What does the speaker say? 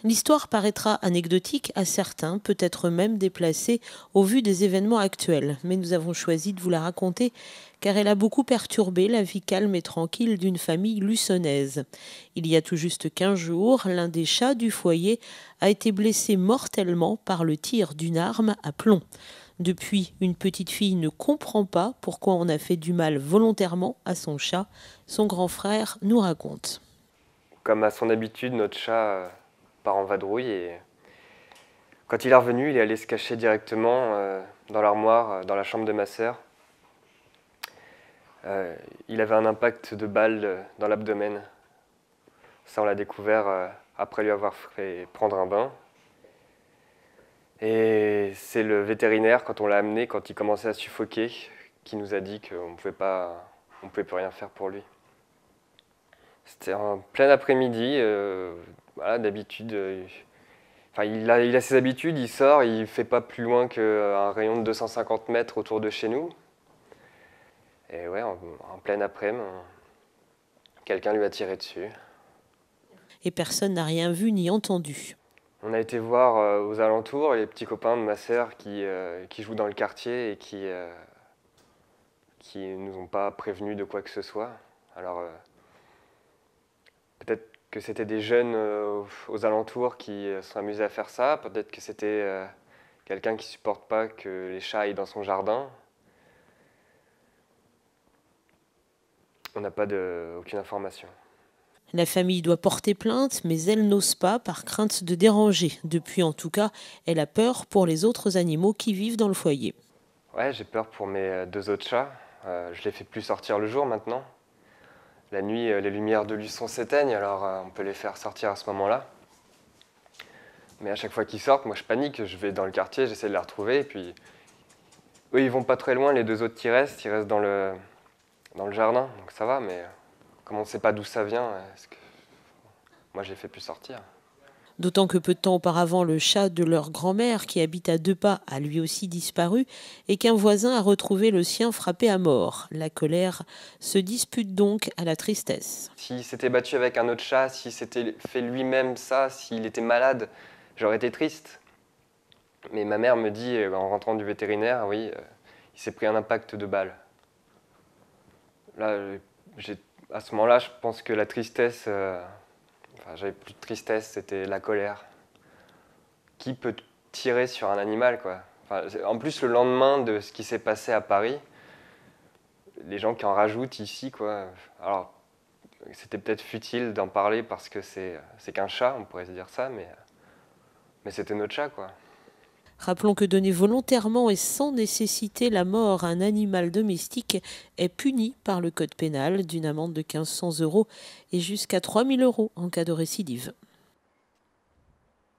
L'histoire paraîtra anecdotique à certains, peut-être même déplacée au vu des événements actuels, mais nous avons choisi de vous la raconter car elle a beaucoup perturbé la vie calme et tranquille d'une famille luçonnaise. Il y a tout juste 15 jours, l'un des chats du foyer a été blessé mortellement par le tir d'une arme à plomb. Depuis, une petite fille ne comprend pas pourquoi on a fait du mal volontairement à son chat. Son grand frère nous raconte. Comme à son habitude, notre chat part en vadrouille et quand il est revenu, il est allé se cacher directement dans l'armoire, dans la chambre de ma sœur. Il avait un impact de balle dans l'abdomen. Ça, on l'a découvert après lui avoir fait prendre un bain. Et c'est le vétérinaire, quand on l'a amené, quand il commençait à suffoquer, qui nous a dit qu'on ne pouvait plus rien faire pour lui. C'était en plein après-midi. Voilà, d'habitude, il a ses habitudes, il sort, il ne fait pas plus loin qu'un rayon de 250 mètres autour de chez nous. Et ouais, en pleine après-midi, quelqu'un lui a tiré dessus. Et personne n'a rien vu ni entendu. On a été voir aux alentours les petits copains de ma sœur qui jouent dans le quartier et qui nous ont pas prévenus de quoi que ce soit. Alors peut-être que c'était des jeunes aux alentours qui se sont amusés à faire ça. Peut-être que c'était quelqu'un qui supporte pas que les chats aillent dans son jardin. On n'a pas aucune information. La famille doit porter plainte, mais elle n'ose pas par crainte de déranger. Depuis en tout cas, elle a peur pour les autres animaux qui vivent dans le foyer. Ouais, j'ai peur pour mes deux autres chats. Je les fais plus sortir le jour maintenant. La nuit, les lumières de Luçon s'éteignent, alors on peut les faire sortir à ce moment-là. Mais à chaque fois qu'ils sortent, moi je panique, je vais dans le quartier, j'essaie de les retrouver. Et puis, eux, ils vont pas très loin, les deux autres qui restent, ils restent dans le jardin, donc ça va, mais comme on ne sait pas d'où ça vient, moi je les fais plus sortir. D'autant que peu de temps auparavant, le chat de leur grand-mère, qui habite à 2 pas, a lui aussi disparu et qu'un voisin a retrouvé le sien frappé à mort. La colère se dispute donc à la tristesse. S'il s'était battu avec un autre chat, s'il s'était fait lui-même ça, s'il était malade, j'aurais été triste. Mais ma mère me dit, en rentrant du vétérinaire, oui, il s'est pris un impact de balle. Là, à ce moment-là, je pense que la tristesse, j'avais plus de tristesse, c'était la colère. Qui peut tirer sur un animal, quoi? En plus, le lendemain de ce qui s'est passé à Paris, les gens qui en rajoutent ici, quoi. Alors, c'était peut-être futile d'en parler parce que c'est qu'un chat, on pourrait se dire ça, mais c'était notre chat, quoi. Rappelons que donner volontairement et sans nécessiter la mort à un animal domestique est puni par le code pénal d'une amende de 1 500 € et jusqu'à 3 000 € en cas de récidive.